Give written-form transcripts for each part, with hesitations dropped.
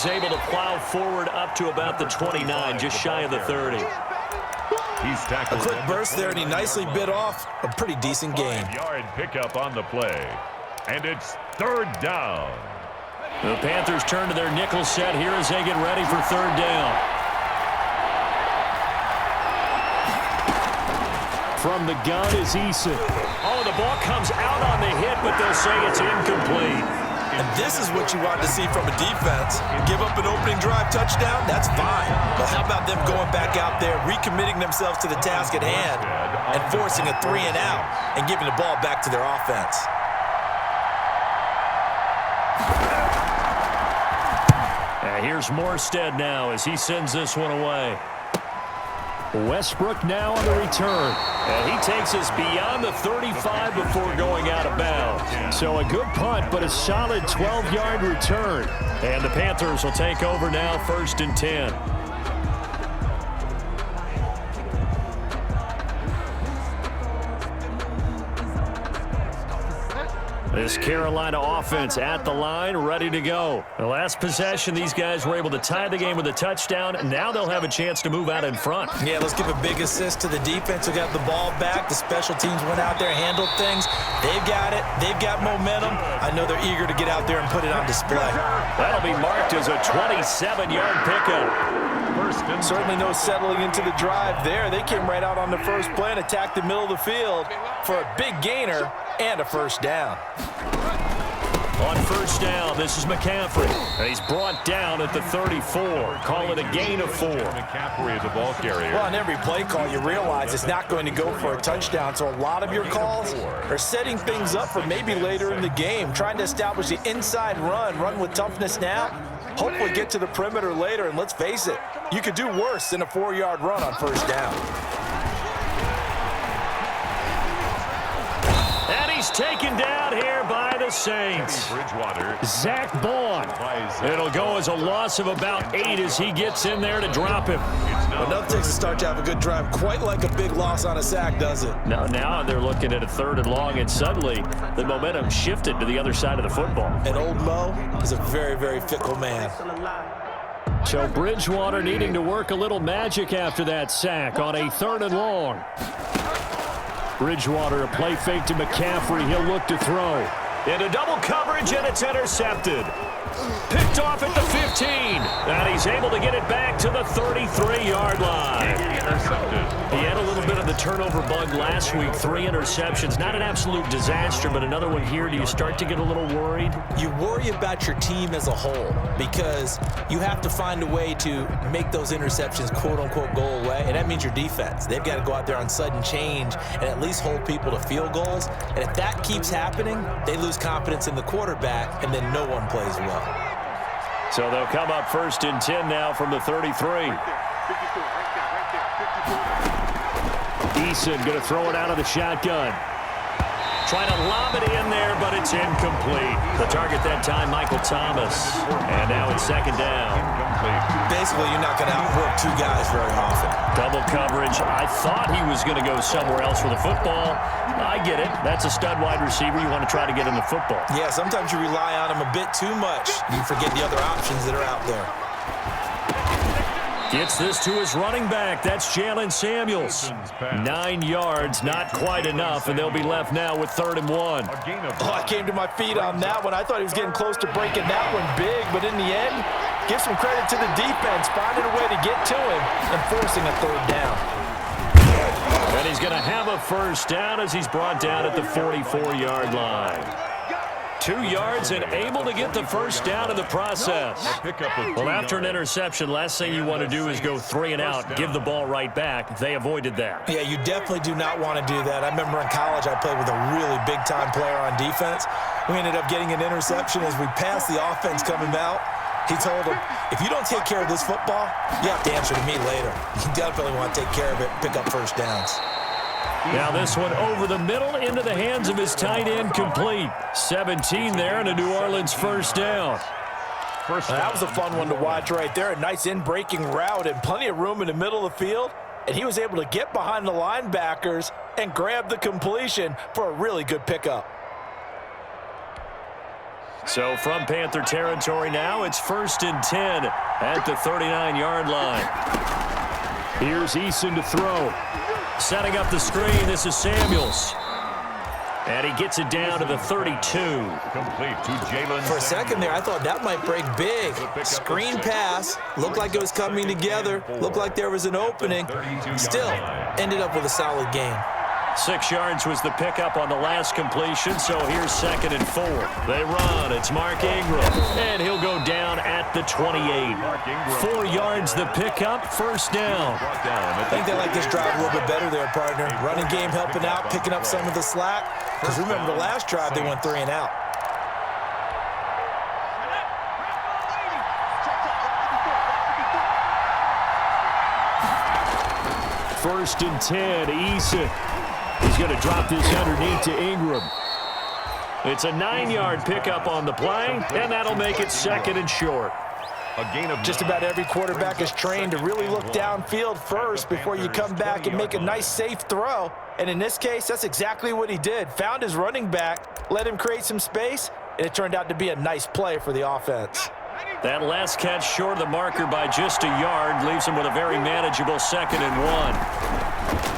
he's able to plow forward up to about the 29, just shy of the 30. A quick burst there, and he nicely bit off a pretty decent gain. 5-yard pickup on the play, and it's third down. The Panthers turn to their nickel set here as they get ready for third down. From the gun is Eason. Oh, the ball comes out on the hit, but they'll say it's incomplete. And this is what you want to see from a defense. Give up an opening drive touchdown, that's fine. But how about them going back out there, recommitting themselves to the task at hand, and forcing a 3-and-out and giving the ball back to their offense? Here's Morstead now as he sends this one away. Westbrook now on the return. And he takes us beyond the 35 before going out of bounds. So a good punt, but a solid 12-yard return. And the Panthers will take over now, 1st and 10. This Carolina offense at the line, ready to go. The last possession, these guys were able to tie the game with a touchdown, and now they'll have a chance to move out in front. Yeah, let's give a big assist to the defense who got the ball back. The special teams went out there, handled things. They've got it. They've got momentum. I know they're eager to get out there and put it on display. That'll be marked as a 27-yard pickup. Certainly no settling into the drive there. They came right out on the first play and attacked the middle of the field for a big gainer and a first down. On first down, this is McCaffrey. And he's brought down at the 34. Call it a gain of 4. McCaffrey is the ball carrier. Well, on every play call, you realize it's not going to go for a touchdown. So a lot of your calls are setting things up for maybe later in the game, trying to establish the inside run with toughness now. Hopefully get to the perimeter later, and let's face it, you could do worse than a 4-yard run on first down. And he's taken down here by the Saints. Zach Bond. It'll go as a loss of about 8 as he gets in there to drop him. Enough takes to start to have a good drive, quite like a big loss on a sack, does it? Now they're looking at a 3rd and long, and suddenly the momentum shifted to the other side of the football. And old Mo is a very, very fickle man. So Bridgewater needing to work a little magic after that sack on a 3rd and long. Bridgewater, a play fake to McCaffrey. He'll look to throw. Into double coverage, and it's intercepted. Picked off at the 15. And he's able to get it back to the 33-yard line. He had a little bit of the turnover bug last week. 3 interceptions. Not an absolute disaster, but another one here. Do you start to get a little worried? You worry about your team as a whole because you have to find a way to make those interceptions quote-unquote go away, and that means your defense. They've got to go out there on sudden change and at least hold people to field goals. And if that keeps happening, they lose confidence in the quarterback, and then no one plays well. So they'll come up 1st and 10 now from the 33. Eason going to throw it out of the shotgun. Trying to lob it in there, but it's incomplete. The target that time, Michael Thomas. And now it's 2nd down. Basically, you're not going to outwork 2 guys very often. Double coverage. I thought he was going to go somewhere else for the football. I get it. That's a stud wide receiver. You want to try to get him the football. Yeah, sometimes you rely on him a bit too much. You forget the other options that are out there. Gets this to his running back. That's Jalen Samuels. 9 yards, not quite enough, and they'll be left now with 3rd and 1. Oh, I came to my feet on that one. I thought he was getting close to breaking that one big, but in the end, give some credit to the defense, finding a way to get to him and forcing a 3rd down. And he's going to have a 1st down as he's brought down at the 44-yard line. 2 yards and able to get the 1st down in the process. Well, after an interception, last thing you want to do is go 3 and out, give the ball right back. They avoided that. Yeah, you definitely do not want to do that. I remember in college I played with a really big-time player on defense. We ended up getting an interception as we passed the offense coming out. He told him, if you don't take care of this football, you have to answer to me later. You definitely want to take care of it, pick up 1st downs. Now this one over the middle into the hands of his tight end, complete. 17 there and a New Orleans 1st down. That was a fun one to watch right there. A nice in-breaking route and plenty of room in the middle of the field. And he was able to get behind the linebackers and grab the completion for a really good pickup. So from Panther territory now, it's 1st and 10 at the 39-yard line. Here's Eason to throw. Setting up the screen, this is Samuels. And he gets it down to the 32. Complete to Jalen. For a second there, I thought that might break big. Screen pass. Looked like it was coming together. Looked like there was an opening. Still, ended up with a solid gain. 6 yards was the pickup on the last completion, so here's 2nd and 4. They run. It's Mark Ingram, and he'll go down at the 28. 4 yards the pickup, 1st down. I think they like this drive a little bit better there, partner. Running game helping out, picking up some of the slack. Because remember the last drive, they went 3 and out. First and 10, Eason. He's going to drop this underneath to Ingram. It's a 9-yard pickup on the play, and that'll make it 2nd and short. A gain of Just about every quarterback is trained to really look downfield first before you come back and make a nice, safe throw. And in this case, that's exactly what he did. Found his running back, let him create some space, and it turned out to be a nice play for the offense. That last catch short of the marker by just a yard leaves him with a very manageable 2nd and 1.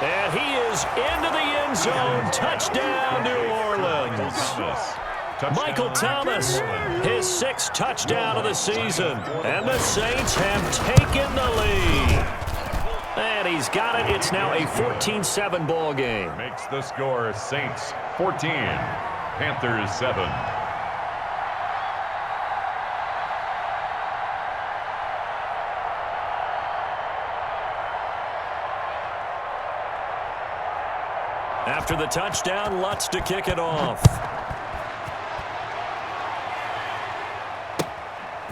And he is into the end zone. Touchdown, New Orleans. Michael Thomas, his 6th touchdown of the season. And the Saints have taken the lead. And he's got it. It's now a 14-7 ball game. Makes the score Saints 14, Panthers 7. After the touchdown, Lutz to kick it off.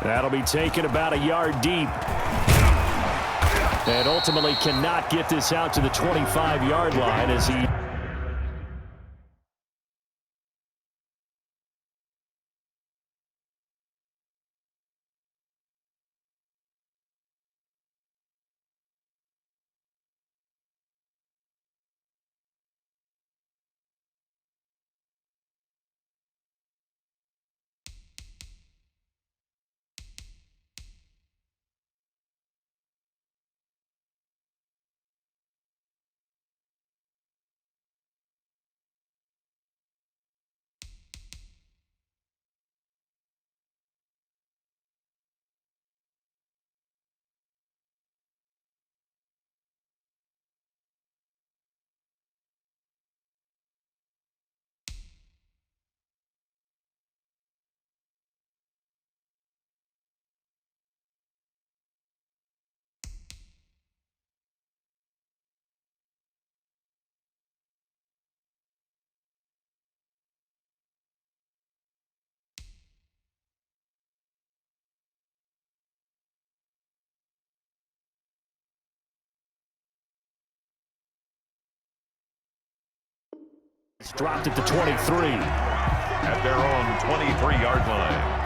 That'll be taken about a yard deep. And ultimately cannot get this out to the 25-yard line as he... It's dropped at the 23. At their own 23-yard line.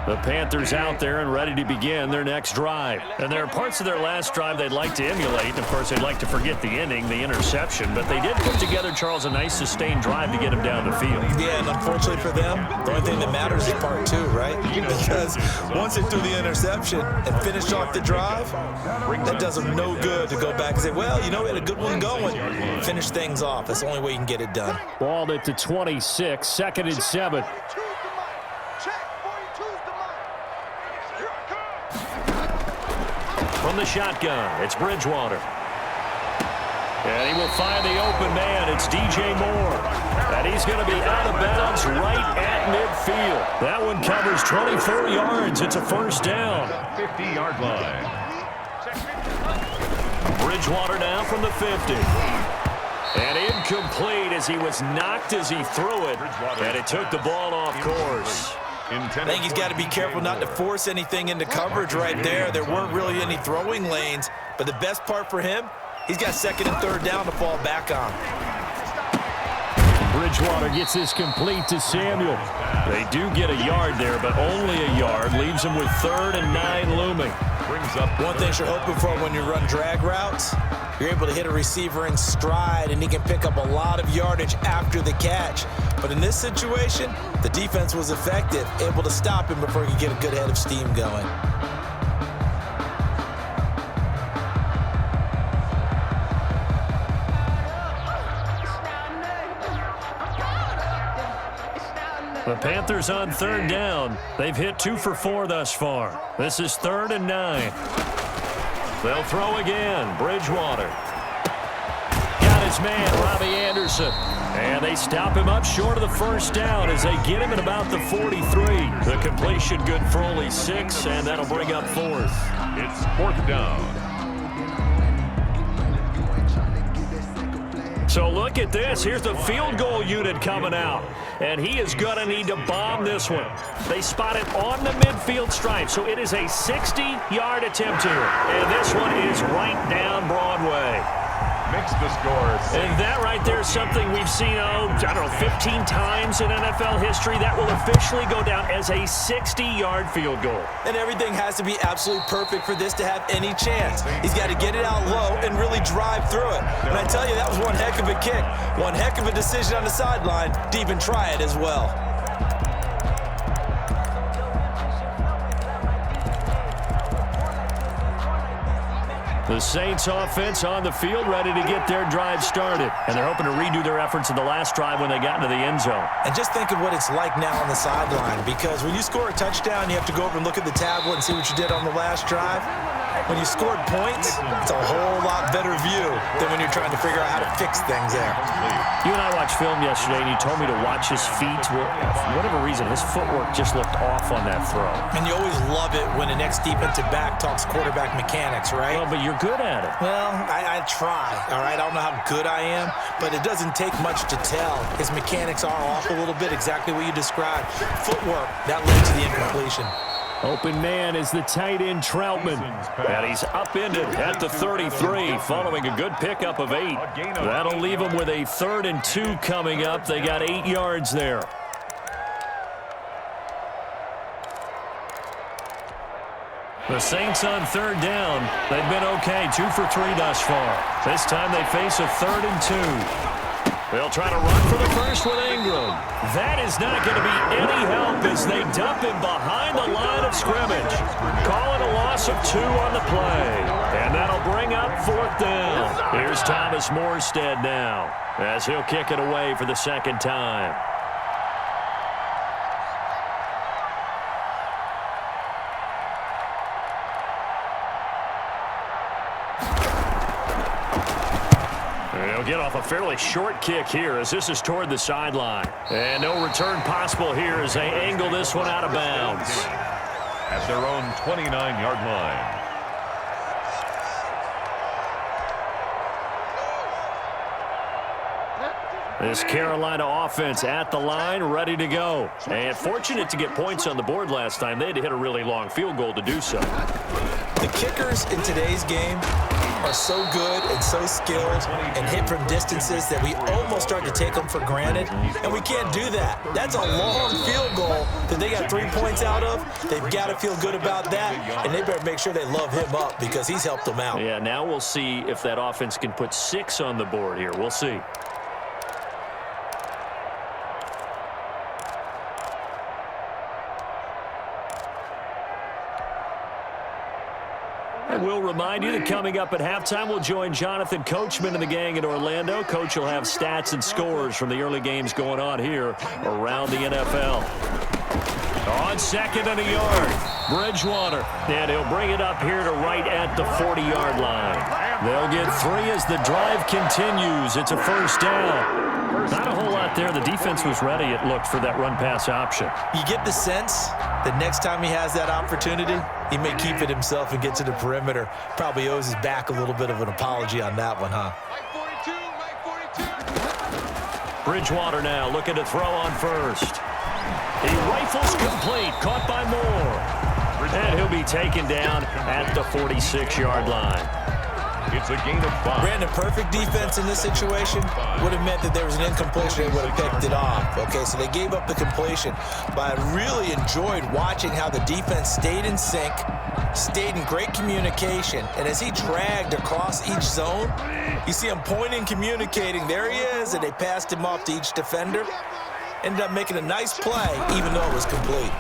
The Panthers out there and ready to begin their next drive. And there are parts of their last drive they'd like to emulate. And of course, they'd like to forget the ending, the interception. But they did put together, Charles, a nice sustained drive to get him down the field. Yeah, and unfortunately for them, the only thing that matters is part 2, right? Because once they threw the interception and finished off the drive, that does them no good to go back and say, well, you know, we had a good one going. Finish things off. That's the only way you can get it done. Ball at the 26, 2nd and 7. From the shotgun, it's Bridgewater. And he will find the open man. It's DJ Moore. And he's going to be out of bounds right at midfield. That one covers 24 yards. It's a 1st down. 50-yard line. Bridgewater now from the 50. And incomplete as he was knocked as he threw it. And it took the ball off course. I think he's got to be careful not to force anything into coverage right there. There weren't really any throwing lanes. But the best part for him, he's got 2nd and 3rd down to fall back on. Bridgewater gets this complete to Samuel. They do get a yard there, but only a yard. Leaves them with 3rd and 9 looming. Brings up One thing you're hoping for when you run drag routes, you're able to hit a receiver in stride, and he can pick up a lot of yardage after the catch. But in this situation, the defense was effective, able to stop him before he could get a good head of steam going. The Panthers on 3rd down. They've hit 2 for 4 thus far. This is 3rd and 9. They'll throw again. Bridgewater. Got his man, Robbie Anderson. And they stop him up short of the 1st down as they get him at about the 43. The completion good for only 6, and that'll bring up 4th. It's 4th down. So look at this. Here's the field goal unit coming out. And he is going to need to bomb this one. They spot it on the midfield stripe. So it is a 60-yard attempt here. And this one is right down Broadway. Makes the score 6. And that right there is something we've seen, 15 times in NFL history. That will officially go down as a 60-yard field goal. And everything has to be absolutely perfect for this to have any chance. He's got to get it out low and really drive through it. And I tell you, that was one heck of a kick. One heck of a decision on the sideline to even try it as well. The Saints offense on the field, ready to get their drive started. And they're hoping to redo their efforts in the last drive when they got into the end zone. And just think of what it's like now on the sideline, because when you score a touchdown, you have to go over and look at the tablet and see what you did on the last drive. When you scored points, it's a whole lot better view than when you're trying to figure out how to fix things there. You and I watched film yesterday, and you told me to watch his feet. Well, for whatever reason, his footwork just looked off on that throw. And you always love it when the next defensive back talks quarterback mechanics, right? Well, but you're good at it. Well, I try, all right? I don't know how good I am, but it doesn't take much to tell. His mechanics are off a little bit, exactly what you described. Footwork, that led to the incompletion. Open man is the tight end Troutman. And he's upended at the 33 following a good pickup of 8. That'll leave him with a 3rd and 2 coming up. They got 8 yards there. The Saints on 3rd down. They've been okay, 2 for 3 thus far. This time they face a 3rd and 2. They'll try to run for the first with Ingram. That is not going to be any help as they dump him behind the line of scrimmage. Calling a loss of 2 on the play. And that'll bring up 4th down. Here's Thomas Morstead now as he'll kick it away for the 2nd time. They'll get off a fairly short kick here as this is toward the sideline. And no return possible here as they angle this one out of bounds. At their own 29-yard line. This Carolina offense at the line, ready to go. And fortunate to get points on the board last time. They had to hit a really long field goal to do so. The kickers in today's game are so good and so skilled and hit from distances that we almost start to take them for granted, and we can't do that. That's a long field goal that they got 3 points out of. They've got to feel good about that, and they better make sure they love him up because he's helped them out. Yeah, now we'll see if that offense can put 6 on the board here. We'll see. We'll remind you that coming up at halftime, we'll join Jonathan Coachman and the gang in Orlando. Coach will have stats and scores from the early games going on here around the NFL. On 2nd and a yard, Bridgewater. And he'll bring it up here to right at the 40-yard line. They'll get 3 as the drive continues. It's a 1st down. Not a whole lot there. The defense was ready, it looked, for that run-pass option. You get the sense that next time he has that opportunity, he may keep it himself and get to the perimeter. Probably owes his back a little bit of an apology on that one, huh? Bridgewater now looking to throw on 1st. He rifles complete, caught by Moore. And he'll be taken down at the 46-yard line. It's a gain of 5. Brandon, perfect defense in this situation would have meant that there was an incompletion. They would have picked it off. Okay, so they gave up the completion. But I really enjoyed watching how the defense stayed in sync, stayed in great communication, and as he dragged across each zone, you see him pointing, communicating. There he is, and they passed him off to each defender. Ended up making a nice play, even though it was complete.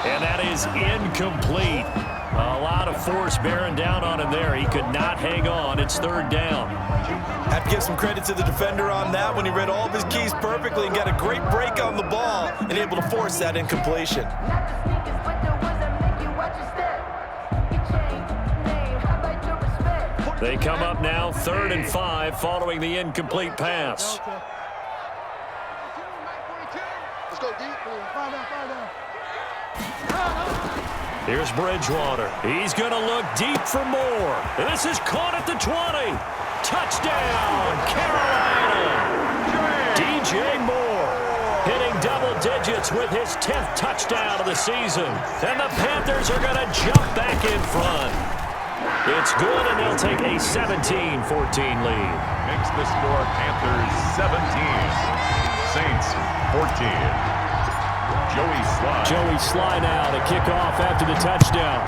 And that is incomplete. A lot of force bearing down on him there. He could not hang on. It's third down. Have to give some credit to the defender on that when he read all of his keys perfectly and got a great break on the ball and able to force that incompletion. They come up now, 3rd and 5, following the incomplete pass. Let's go deep. Fire down. Here's Bridgewater. He's going to look deep for more. This is caught at the 20. Touchdown, Carolina. DJ Moore hitting double digits with his 10th touchdown of the season. And the Panthers are going to jump back in front. It's good, and they'll take a 17-14 lead. Makes the score Panthers 17. Saints 14. Joey Sly now to kick off after the touchdown.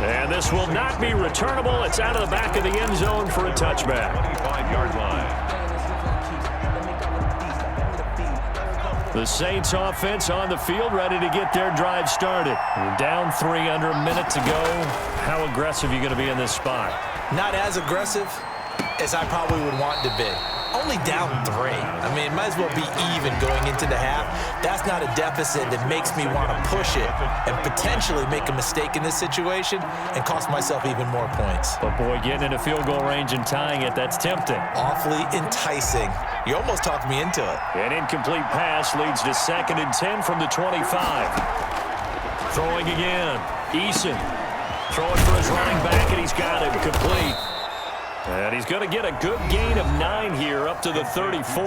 And this will not be returnable. It's out of the back of the end zone for a touchback. 25-yard line. The Saints offense on the field, ready to get their drive started. We're down 3 under a minute to go. How aggressive are you going to be in this spot? Not as aggressive as I probably would want to be. Only down 3. I mean, it might as well be even going into the half. That's not a deficit that makes me want to push it and potentially make a mistake in this situation and cost myself even more points. But, boy, getting into field goal range and tying it, that's tempting. Awfully enticing. You almost talked me into it. An incomplete pass leads to 2nd and 10 from the 25. Throwing again. Eason throwing for his running back, and he's got it complete. And he's going to get a good gain of 9 here up to the 34.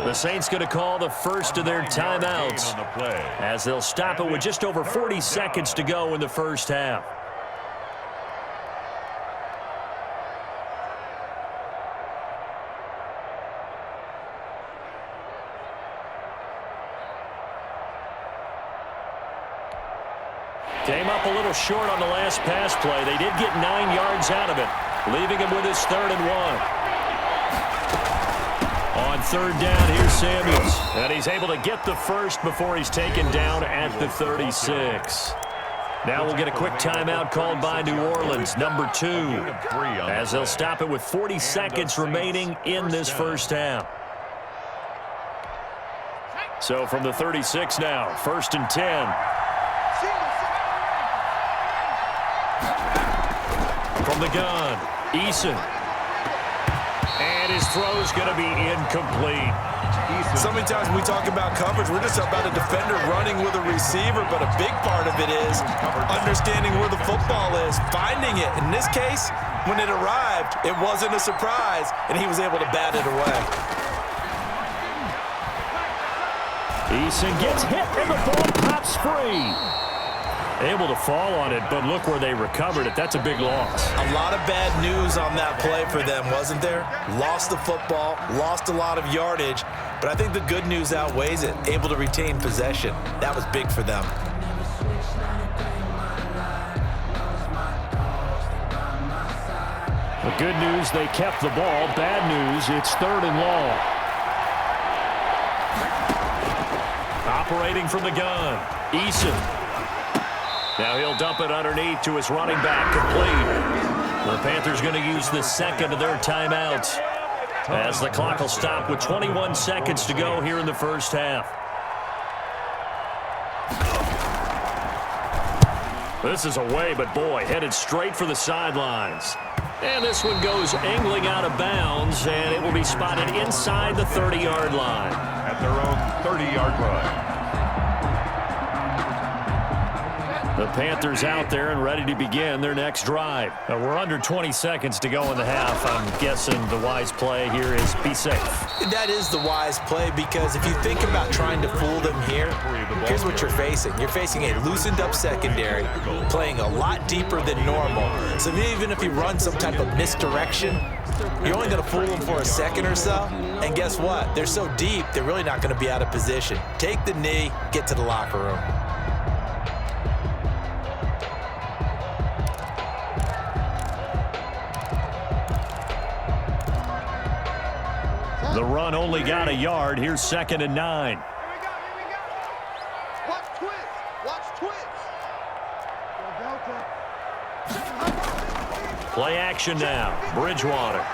The Saints going to call the first of their timeouts as they'll stop it with just over 40 seconds to go in the first half. Came up a little short on the last pass play. They did get 9 yards out of it, leaving him with his 3rd and 1. On 3rd down, here's Samuels. And he's able to get the first before he's taken down at the 36. Now we'll get a quick timeout called by New Orleans, number 2, as they'll stop it with 40 seconds remaining in this first half. So from the 36 now, 1st and 10. From the gun, Eason. And his throw's going to be incomplete. So many times when we talk about coverage, we're just about a defender running with a receiver, but a big part of it is understanding where the football is, finding it. In this case, when it arrived, it wasn't a surprise, and he was able to bat it away. Eason gets hit, and the ball pops free. Able to fall on it, but look where they recovered it. That's a big loss. A lot of bad news on that play for them, wasn't there? Lost the football, lost a lot of yardage, but I think the good news outweighs it. Able to retain possession. That was big for them. The good news, they kept the ball. Bad news, it's 3rd and long. Operating from the gun, Eason. Now he'll dump it underneath to his running back, complete. The Panthers going to use the 2nd of their timeouts as the clock will stop with 21 seconds to go here in the first half. This is away, but boy, headed straight for the sidelines. And this one goes angling out of bounds, and it will be spotted inside the 30-yard line. At their own 30-yard line. The Panthers out there and ready to begin their next drive. We're under 20 seconds to go in the half. I'm guessing the wise play here is be safe. That is the wise play, because if you think about trying to fool them here, here's what you're facing. You're facing a loosened up secondary, playing a lot deeper than normal. So even if you run some type of misdirection, you're only going to fool them for a second or so. And guess what? They're so deep, they're really not going to be out of position. Take the knee, get to the locker room. The run only got a yard. Here's 2nd and 9. Here we go. Watch twist. Watch twist. Play action now. Bridgewater.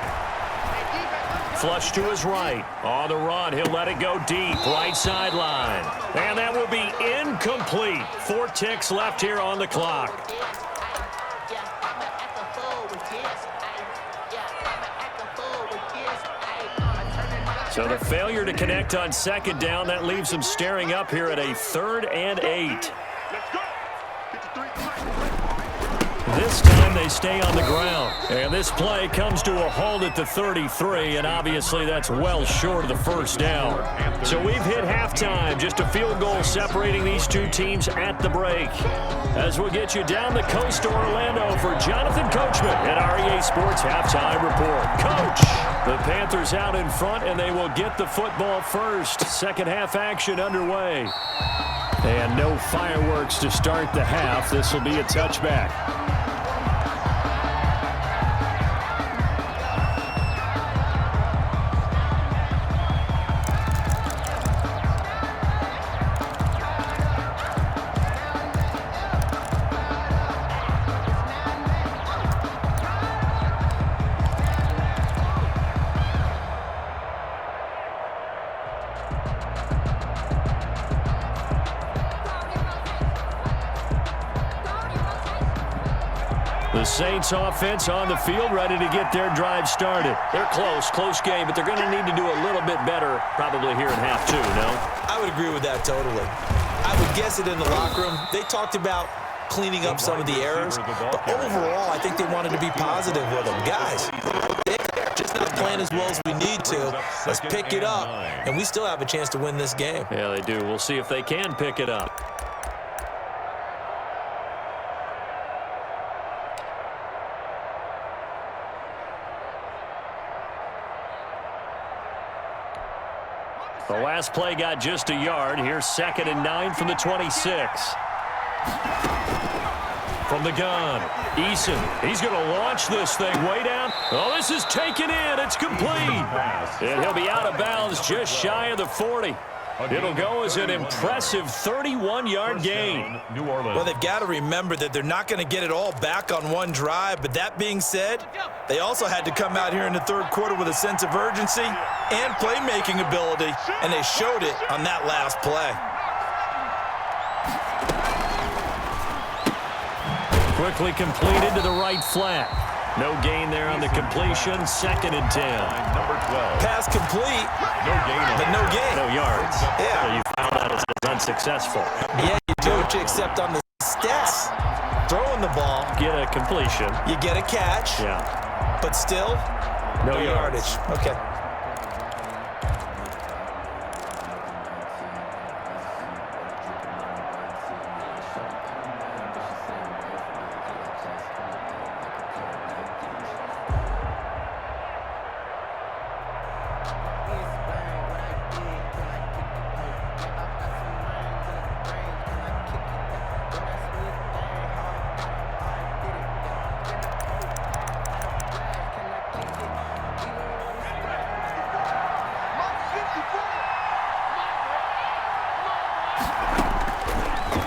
Flush to his right. On the run, he'll let it go deep. Right sideline. And that will be incomplete. 4 ticks left here on the clock. So the failure to connect on 2nd down, that leaves them staring up here at a 3rd and 8. This time they stay on the ground. And this play comes to a halt at the 33, and obviously that's well short of the 1st down. So we've hit halftime, just a field goal separating these two teams at the break. As we'll get you down the coast to Orlando for Jonathan Coachman at REA Sports Halftime Report. Coach, the Panthers out in front, and they will get the football first. Second half action underway. And no fireworks to start the half. This will be a touchback. The Saints offense on the field, ready to get their drive started. They're close game, but they're going to need to do a little bit better probably here in half 2, no? I would agree with that totally. I would guess it in the locker room. They talked about cleaning up some of the errors, but overall, I think they wanted to be positive with them. Guys, they're just not playing as well as we need to. Let's pick it up, and we still have a chance to win this game. Yeah, they do. We'll see if they can pick it up. The last play got just a yard. Here's 2nd and 9 from the 26. From the gun, Eason. He's going to launch this thing way down. Oh, this is taken in. It's complete. And he'll be out of bounds just shy of the 40. It'll go as an impressive 31-yard gain. Well, they've got to remember that they're not going to get it all back on one drive. But that being said, they also had to come out here in the 3rd quarter with a sense of urgency and playmaking ability, and they showed it on that last play. Quickly completed to the right flat. No gain there on the completion. 2nd and 10. Number 12. Pass complete, but no gain. No yards. Yeah. So you found that as unsuccessful. Yeah, you do what you accept on the stats. Throwing the ball, Get a completion. you get a catch, Yeah. but still No yards. yardage. Okay.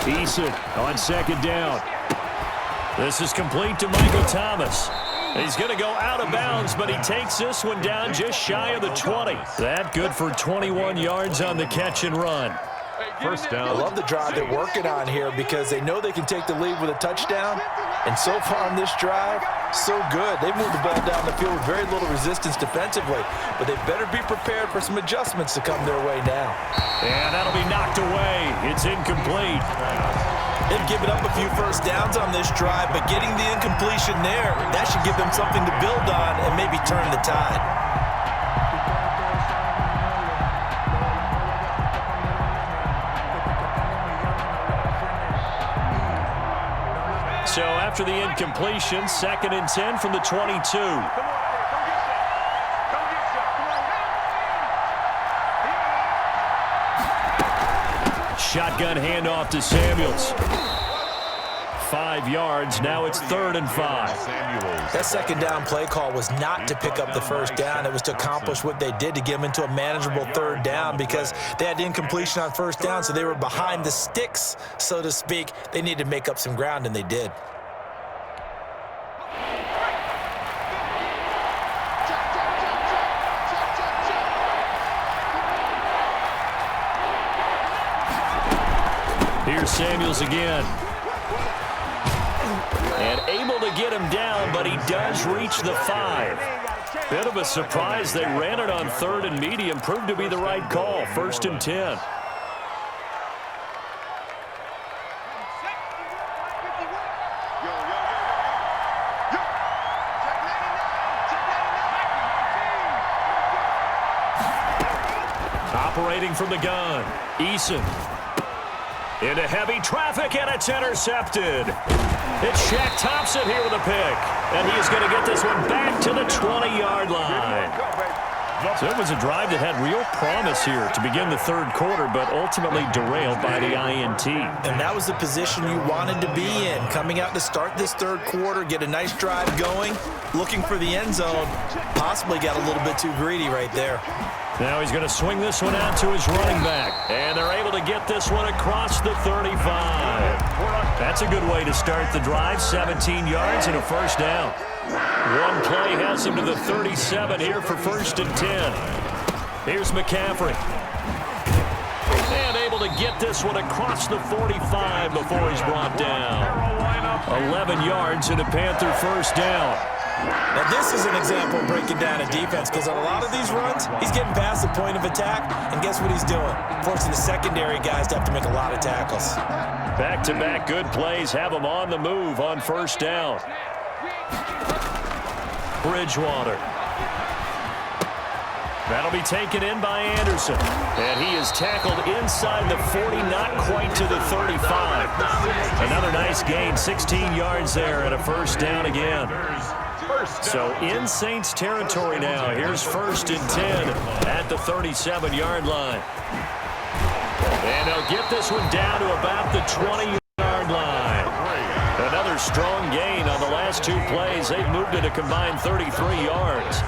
Eason on 2nd down. This is complete to Michael Thomas. He's going to go out of bounds, but he takes this one down just shy of the 20. That good for 21 yards on the catch and run. First down. I love the drive they're working on here because they know they can take the lead with a touchdown. And so far on this drive, so good. They've moved the ball down the field with very little resistance defensively. But they better be prepared for some adjustments to come their way now. And that'll be knocked away. It's incomplete. They've given up a few first downs on this drive, but getting the incompletion there, that should give them something to build on and maybe turn the tide. So after the incompletion, 2nd and 10 from the 22. Shotgun handoff to Samuels. 5 yards. Now it's 3rd and 5. That second down play call was not to pick up the first down. It was to accomplish what they did to get them into a manageable 3rd down because they had incompletion on first down, so they were behind the sticks, so to speak. They needed to make up some ground, and they did. Here's Samuels again. And able to get him down, but he does reach the 5. Bit of a surprise. They ran it on 3rd and medium. Proved to be the right call. 1st and 10. Operating from the gun, Eason. Into heavy traffic, and it's intercepted. It's Shaq Thompson here with a pick. And he is going to get this one back to the 20-yard line. So it was a drive that had real promise here to begin the 3rd quarter, but ultimately derailed by the INT. And that was the position you wanted to be in. Coming out to start this 3rd quarter, get a nice drive going, looking for the end zone. Possibly got a little bit too greedy right there. Now he's going to swing this one out to his running back. And they're able to get this one across the 35. That's a good way to start the drive. 17 yards and a first down. One play has him to the 37 here for 1st and 10. Here's McCaffrey. And able to get this one across the 45 before he's brought down. 11 yards and a Panther first down. Now, this is an example of breaking down a defense because on a lot of these runs, he's getting past the point of attack, and guess what he's doing? Forcing the secondary guys to have to make a lot of tackles. Back-to-back good plays have him on the move on first down. Bridgewater. That'll be taken in by Anderson. And he is tackled inside the 40, not quite to the 35. Another nice gain, 16 yards there and a first down again. So in Saints territory now. Here's 1st and 10 at the 37-yard line. And they'll get this one down to about the 20-yard line. Another strong gain on the last 2 plays. They've moved it a combined 33 yards.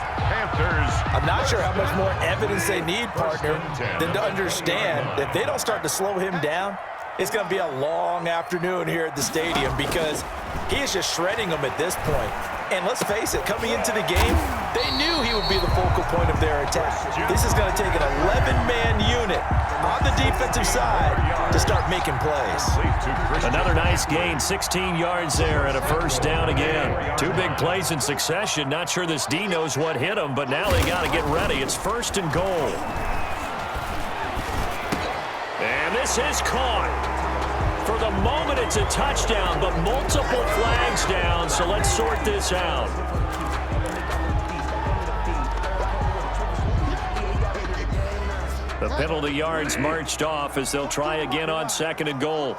I'm not sure how much more evidence they need, partner, than to understand that if they don't start to slow him down, it's going to be a long afternoon here at the stadium because he is just shredding them at this point. And let's face it, coming into the game, they knew he would be the focal point of their attack. This is going to take an 11-man unit on the defensive side to start making plays. Another nice gain, 16 yards there and a first down again. 2 big plays in succession. Not sure this D knows what hit him, but now they got to get ready. It's 1st and goal. And this is caught. For the moment, it's a touchdown, but multiple flags down, so let's sort this out. The penalty yards marched off as they'll try again on 2nd and goal.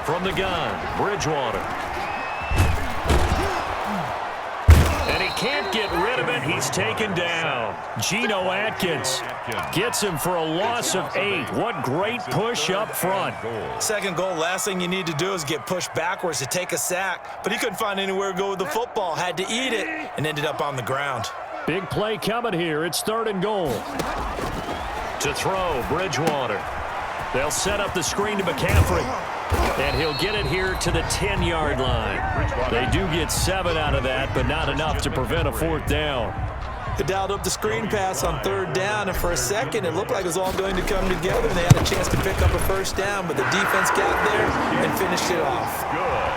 From the gun, Bridgewater. And he can't get rid of it. He's taken down. Geno Atkins gets him for a loss of 8. What great push up front. 2nd goal, last thing you need to do is get pushed backwards to take a sack. But he couldn't find anywhere to go with the football. Had to eat it and ended up on the ground. Big play coming here. It's 3rd and goal. To throw, Bridgewater. They'll set up the screen to McCaffrey. And he'll get it here to the 10-yard line. They do get 7 out of that, but not enough to prevent a 4th down. They dialed up the screen pass on 3rd down, and for a second, it looked like it was all going to come together, and they had a chance to pick up a first down, but the defense got there and finished it off. Good.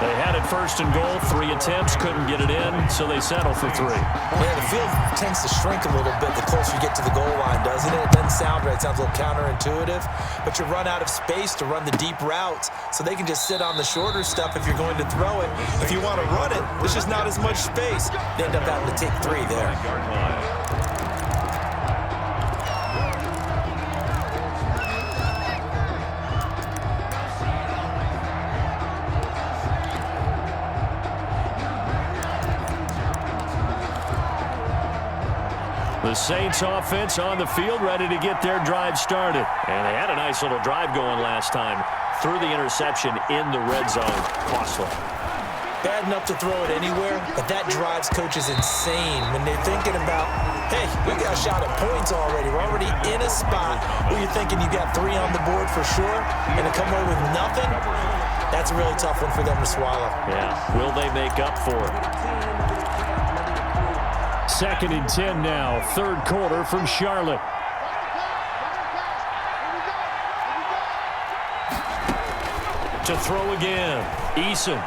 They had it first and goal. 3 attempts, couldn't get it in, so they settle for 3. Yeah, the field tends to shrink a little bit the closer you get to the goal line, doesn't it? It doesn't sound right. It sounds a little counterintuitive. But you run out of space to run the deep routes, so they can just sit on the shorter stuff if you're going to throw it. If you want to run it, there's just not as much space. They end up having to take 3 there. The Saints offense on the field, ready to get their drive started. And they had a nice little drive going last time. Threw the interception in the red zone. Costly. Bad enough to throw it anywhere, but that drives coaches insane when they're thinking about, hey, we got a shot at points already. We're already in a spot where you're thinking you got 3 on the board for sure, and to come away with nothing, that's a really tough one for them to swallow. Yeah, will they make up for it? 2nd and 10 now, 3rd quarter from Charlotte. To throw again, Eason.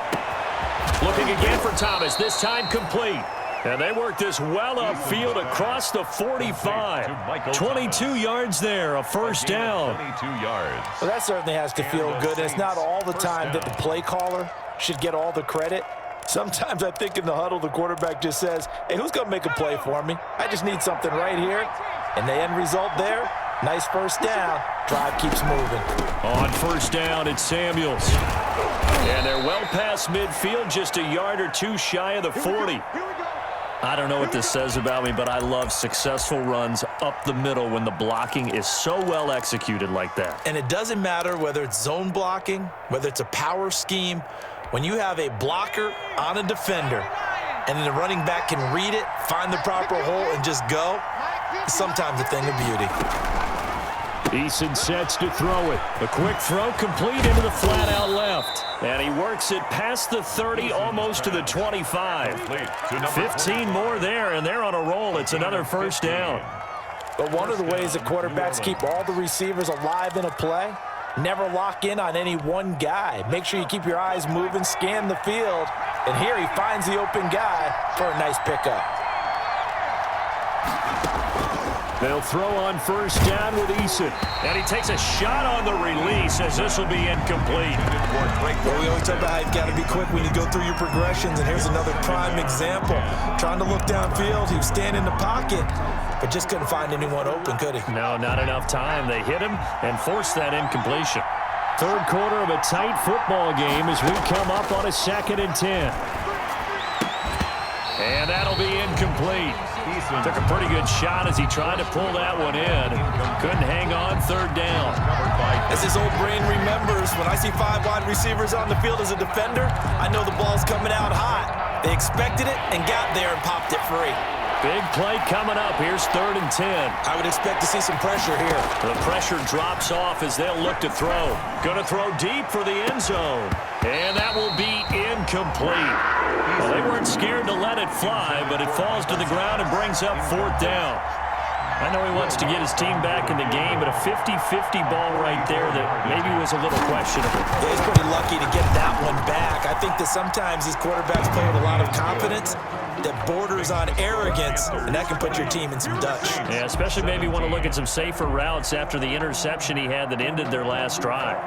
Looking again for Thomas, this time complete. And they work this well upfield across the 45. 22 yards there, a first down. 22 yards. Well, that certainly has to feel good. And it's not all the time that the play caller should get all the credit. Sometimes I think in the huddle, the quarterback just says, hey, who's going to make a play for me? I just need something right here. And the end result there, nice first down. Drive keeps moving. On first down, it's Samuels. And they're well past midfield, just a yard or 2 shy of the 40. I don't know what this says about me, but I love successful runs up the middle when the blocking is so well executed like that. And it doesn't matter whether it's zone blocking, whether it's a power scheme. When you have a blocker on a defender and then the running back can read it, find the proper hole, and just go, it's sometimes a thing of beauty. Eason sets to throw it. A quick throw complete into the flat out left. And he works it past the 30, almost to the 25. 15 more there, and they're on a roll. It's another first down. But one of the ways that quarterbacks keep all the receivers alive in a play, never lock in on any one guy. Make sure you keep your eyes moving, scan the field. And here he finds the open guy for a nice pickup. They'll throw on first down with Eason. And he takes a shot on the release as this will be incomplete. Well, we always talk about how you've got to be quick when you go through your progressions, and here's another prime example. Trying to look downfield, he was standing in the pocket, but just couldn't find anyone open, could he? No, not enough time. They hit him and forced that incompletion. 3rd quarter of a tight football game as we come up on a 2nd and 10. And that'll be incomplete. Took a pretty good shot as he tried to pull that one in. Couldn't hang on, 3rd down. As his old brain remembers, when I see 5 wide receivers on the field as a defender, I know the ball's coming out hot. They expected it and got there and popped it free. Big play coming up. Here's 3rd and 10. I would expect to see some pressure here. The pressure drops off as they'll look to throw. Going to throw deep for the end zone. And that will be incomplete. Well, they weren't scared to let it fly, but it falls to the ground and brings up 4th down. I know he wants to get his team back in the game, but a 50-50 ball right there that maybe was a little questionable. Yeah, he's pretty lucky to get that one back. I think that sometimes these quarterbacks play with a lot of confidence that borders on arrogance, and that can put your team in some Dutch. Yeah, especially maybe want to look at some safer routes after the interception he had that ended their last drive.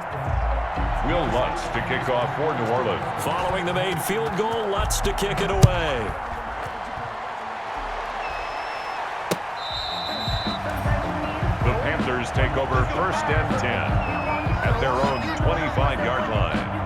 Will Lutz to kick off for New Orleans. Following the made field goal, Lutz to kick it away. The Panthers take over 1st and 10 at their own 25-yard line.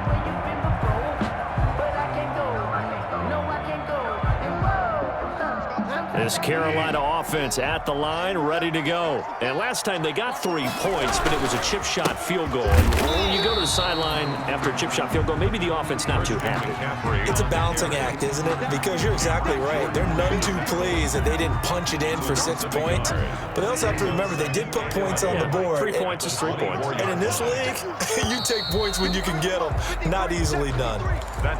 This Carolina offense at the line, ready to go. And last time they got 3 points, but it was a chip shot field goal. And when you go to the sideline after a chip shot field goal, maybe the offense not too happy. It's a balancing act, isn't it? Because you're exactly right. They're none too pleased that they didn't punch it in for 6 points. But they also have to remember they did put points on the board. 3 points is 3 points. And in this league, you take points when you can get them. Not easily done.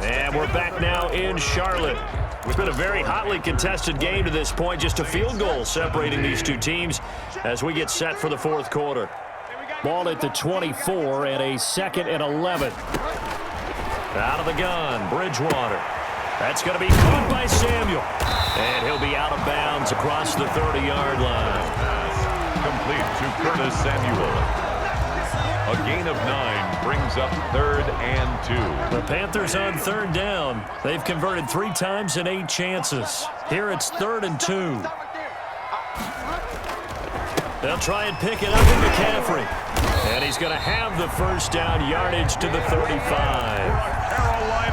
And we're back now in Charlotte. It's been a very hotly contested game to this point. Just a field goal separating these two teams as we get set for the 4th quarter. Ball at the 24 and a 2nd and 11. Out of the gun, Bridgewater. That's going to be caught by Samuel. And he'll be out of bounds across the 30-yard line. Complete to Curtis Samuel. A gain of 9 brings up 3rd and 2. The Panthers on 3rd down. They've converted 3 times in 8 chances. Here it's 3rd and 2. They'll try and pick it up in McCaffrey. And he's going to have the first down yardage to the 35.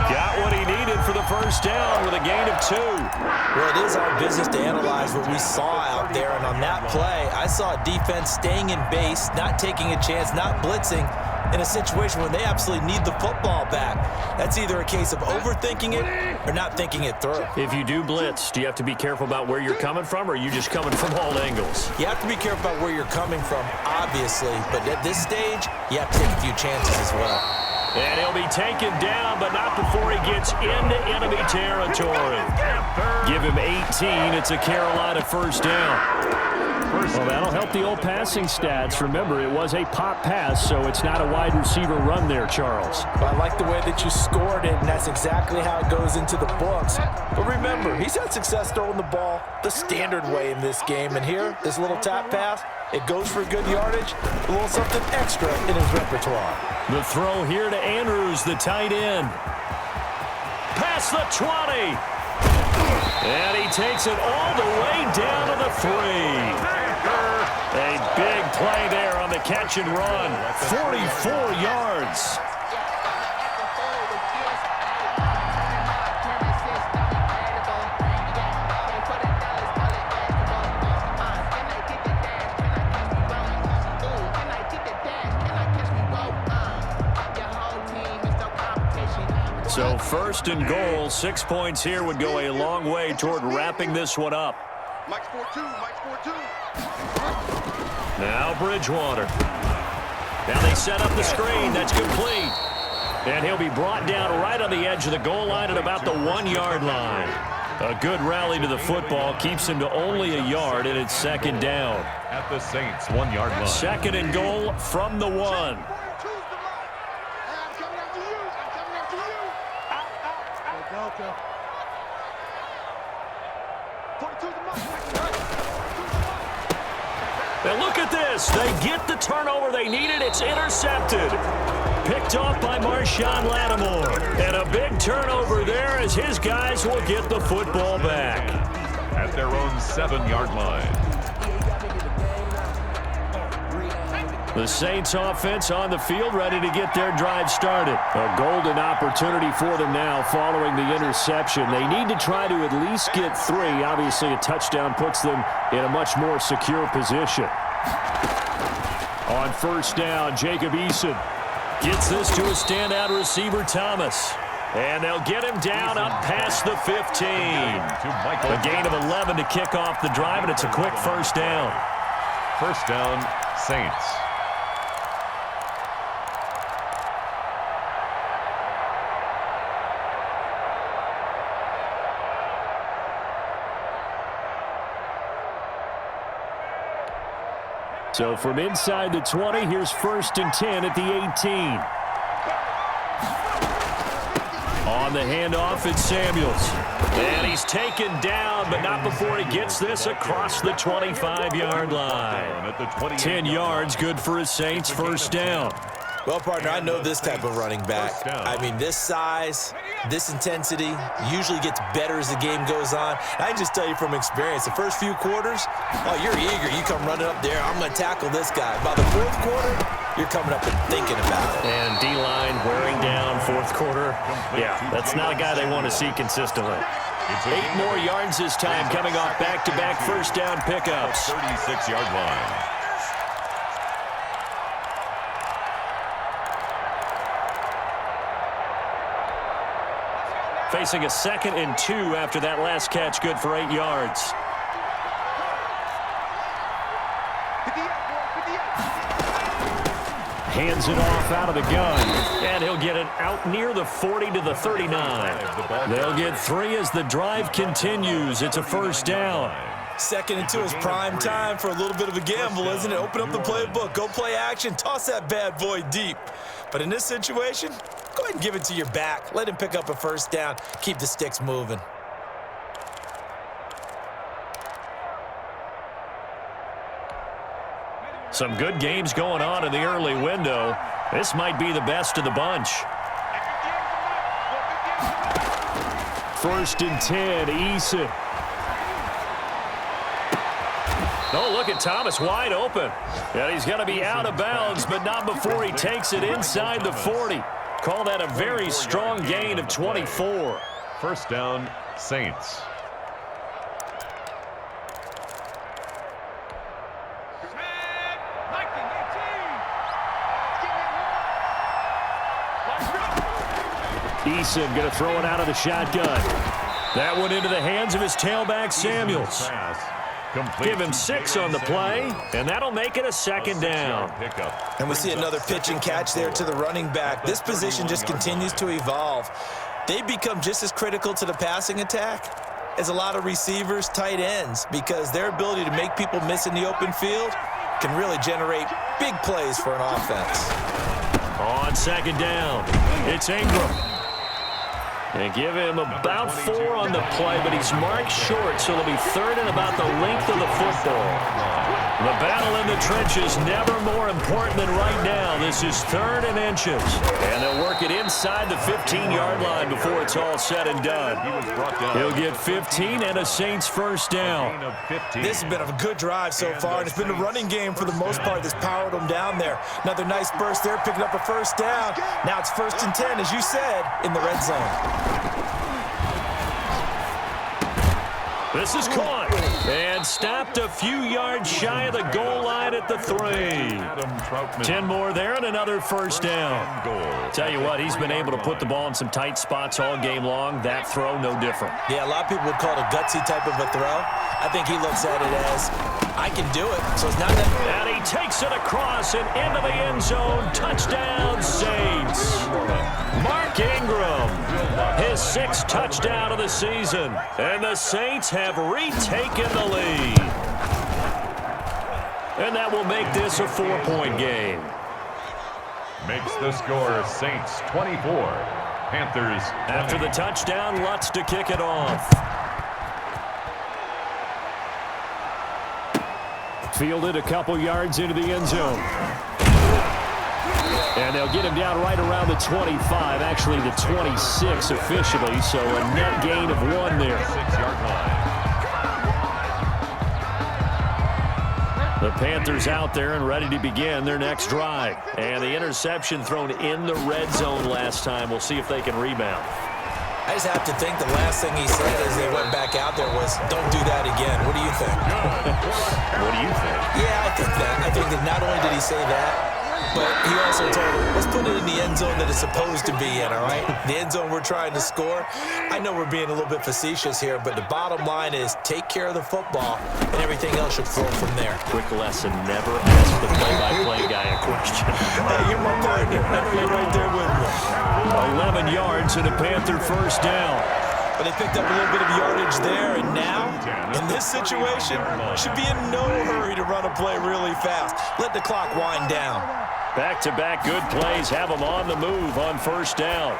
Got what he needed for the first down with a gain of 2. Well, it is our business to analyze what we saw out there, and on that play, I saw a defense staying in base, not taking a chance, not blitzing in a situation where they absolutely need the football back. That's either a case of overthinking it or not thinking it through. If you do blitz, do you have to be careful about where you're coming from, or are you just coming from all angles? You have to be careful about where you're coming from, obviously, but at this stage, you have to take a few chances as well. And he'll be taken down, but not before he gets into enemy territory. Give him 18. It's a Carolina first down. Well, that'll help the old passing stats. Remember, it was a pop pass, so it's not a wide receiver run there, Charles. Well, I like the way that you scored it, and that's exactly how it goes into the books. But remember, he's had success throwing the ball the standard way in this game. And here, this little tap pass, it goes for good yardage, a little something extra in his repertoire. The throw here to Andrews, the tight end. Past the 20. And he takes it all the way down to the 3. A big play there on the catch and run. 44 yards. So 1st and goal, 6 points here would go a long way toward wrapping this one up. Mike's 4-2, Mike's 4-2. Now Bridgewater. Now they set up the screen. That's complete. And he'll be brought down right on the edge of the goal line at about the 1-yard line. A good rally to the football keeps him to only a yard, and it's 2nd down. At the Saints' 1-yard line. 2nd and goal from the 1. And look at this. They get the turnover they needed. It's intercepted. Picked off by Marshawn Lattimore. And a big turnover there as his guys will get the football back. At their own 7-yard line. The Saints offense on the field ready to get their drive started. A golden opportunity for them now following the interception. They need to try to at least get 3. Obviously, a touchdown puts them in a much more secure position. On 1st down, Jacob Eason gets this to a standout receiver, Thomas. And they'll get him down up past the 15. A gain of 11 to kick off the drive, and it's a quick 1st down. 1st down, Saints. So from inside the 20, here's 1st and 10 at the 18. On the handoff, it's Samuels. And he's taken down, but not before he gets this across the 25-yard line. 10 yards, good for his Saints, 1st down. Well, partner, I know this type of running back. I mean, this size, this intensity usually gets better as the game goes on. I can just tell you from experience, the first few quarters, oh, you're eager. You come running up there, I'm going to tackle this guy. By the 4th quarter, you're coming up and thinking about it. And D-line wearing down 4th quarter. Yeah, that's not a guy they want to see consistently. 8 more yards this time coming off back-to-back 1st down pickups. 36-yard line. Facing a 2nd and 2 after that last catch, good for 8 yards. Hands it off out of the gun, and he'll get it out near the 40 to the 39. They'll get 3 as the drive continues. It's a 1st down. 2nd and 2 is prime time for a little bit of a gamble, isn't it? Open up the playbook, go play action, toss that bad boy deep. But in this situation, go ahead and give it to your back. Let him pick up a first down. Keep the sticks moving. Some good games going on in the early window. This might be the best of the bunch. 1st and 10, Eason. Oh, look at Thomas wide open. And he's going to be out of bounds, but not before he takes it inside the 40. Call that a very strong gain of 24. First down, Saints. Eason going to throw it out of the shotgun. That one into the hands of his tailback, Samuels. Give him 6 on the play, and that'll make it a 2nd down. And we see another pitch and catch there to the running back. This position just continues to evolve. They become just as critical to the passing attack as a lot of receivers, tight ends, because their ability to make people miss in the open field can really generate big plays for an offense. On 2nd down, it's Ingram. And give him about 4 on the play, but he's marked short, so it'll be 3rd and about the length of the football. The battle in the trenches never more important than right now. This is 3rd and inches. And they'll work it inside the 15-yard line before it's all said and done. He'll get 15 and a Saints first down. This has been a good drive so far, and it's been the running game for the most part that's powered them down there. Another nice burst there, picking up a first down. Now it's 1st and 10, as you said, in the red zone. This is caught and stopped a few yards shy of the goal line at the 3. 10 more there and another first down. Tell you what, he's been able to put the ball in some tight spots all game long. That throw, no different. Yeah, a lot of people would call it a gutsy type of a throw. I think he looks at it as, I can do it, so it's not that. And he takes it across and into the end zone. Touchdown, Saints. Mark Ingram, his 6th touchdown of the season. And the Saints have retaken the lead. And that will make this a 4-point game. Makes the score Saints 24, Panthers 20. After the touchdown, Lutz to kick it off. Fielded a couple yards into the end zone. And they'll get him down right around the 25, actually the 26 officially, so a net gain of 1 there. 6-yard line. The Panthers out there and ready to begin their next drive. And the interception thrown in the red zone last time. We'll see if they can rebound. I just have to think the last thing he said as they went back out there was, don't do that again. What do you think? What do you think? Yeah, I think that. I think that not only did he say that, but he also told him, let's put it in the end zone that it's supposed to be in, all right? The end zone we're trying to score. I know we're being a little bit facetious here, but the bottom line is take care of the football, and everything else should flow from there. Quick lesson, never ask the play-by-play guy a question. Hey, you're my partner. I know you're right there with me. 11 yards and a Panther first down. But they picked up a little bit of yardage there, and now, in this situation, should be in no hurry to run a play really fast. Let the clock wind down. Back-to-back good plays have them on the move on first down.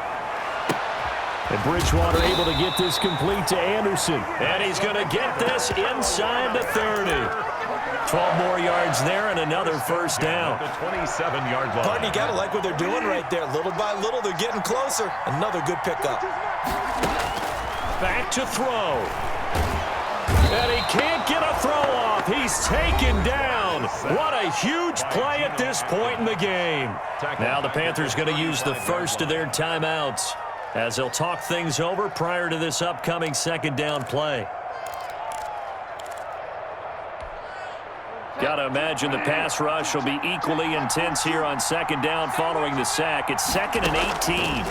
And Bridgewater able to get this complete to Anderson. And he's going to get this inside the 30. 12 more yards there and another first down. The 27-yard line. Partner, you got to like what they're doing right there. Little by little, they're getting closer. Another good pickup. Back to throw. And he can't get a throw off. He's taken down. What a huge play at this point in the game. Now the Panthers going to use the first of their timeouts as they'll talk things over prior to this upcoming 2nd down play. Got to imagine the pass rush will be equally intense here on 2nd down following the sack. It's 2nd and 18.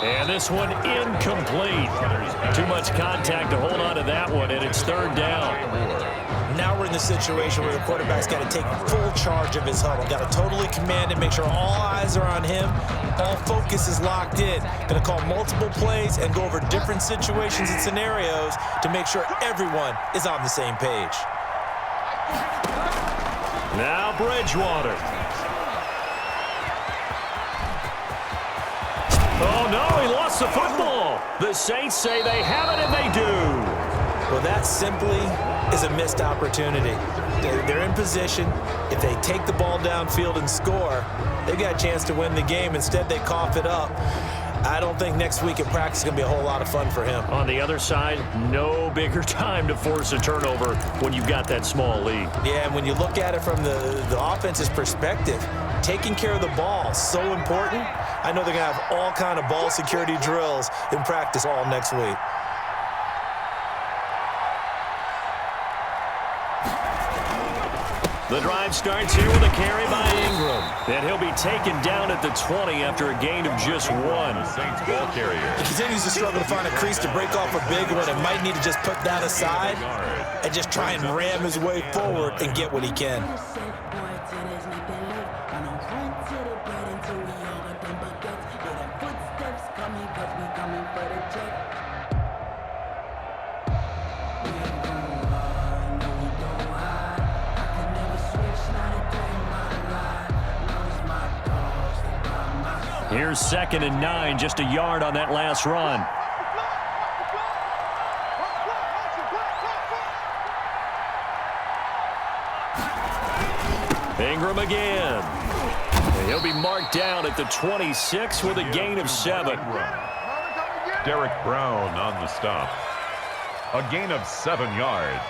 And this one incomplete. Too much contact to hold on to that one, and it's 3rd down. Now we're in the situation where the quarterback's got to take full charge of his huddle. Got to totally command it, make sure all eyes are on him. All focus is locked in. Going to call multiple plays and go over different situations and scenarios to make sure everyone is on the same page. Now Bridgewater. Oh, no, he lost the football. The Saints say they have it, and they do. Well, that simply is a missed opportunity. They're in position. If they take the ball downfield and score, they've got a chance to win the game. Instead, they cough it up. I don't think next week in practice is going to be a whole lot of fun for him. On the other side, no bigger time to force a turnover when you've got that small lead. Yeah, and when you look at it from the offense's perspective, taking care of the ball is so important. I know they're going to have all kind of ball security drills in practice all next week. The drive starts here with a carry by Ingram. And he'll be taken down at the 20 after a gain of just 1. Saints ball carrier. He continues to struggle to find a crease to break off a big one and might need to just put that aside and just try and ram his way forward and get what he can. Here's 2nd and 9, just a yard on that last run. Ingram again. And he'll be marked down at the 26 with a gain of 7. Derek Brown on the stop. A gain of 7 yards.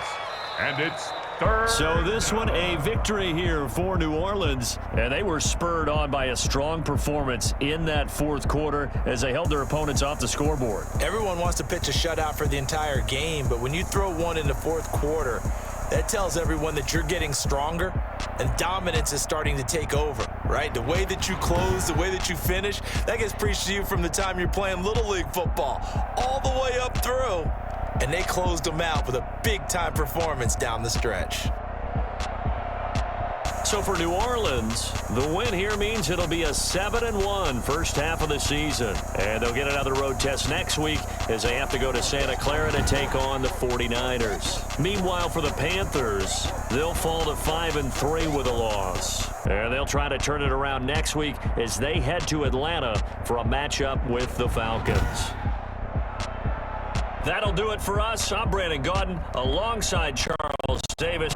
And it's third. So this one, a victory here for New Orleans. And they were spurred on by a strong performance in that fourth quarter as they held their opponents off the scoreboard. Everyone wants to pitch a shutout for the entire game, but when you throw one in the fourth quarter, that tells everyone that you're getting stronger and dominance is starting to take over, right? The way that you close, the way that you finish, that gets preached to you from the time you're playing Little League football all the way up through. And they closed them out with a big-time performance down the stretch. So for New Orleans, the win here means it'll be a 7-1 first half of the season. And they'll get another road test next week as they have to go to Santa Clara to take on the 49ers. Meanwhile, for the Panthers, they'll fall to 5-3 with a loss. And they'll try to turn it around next week as they head to Atlanta for a matchup with the Falcons. That'll do it for us. I'm Brandon Gaudin alongside Charles Davis.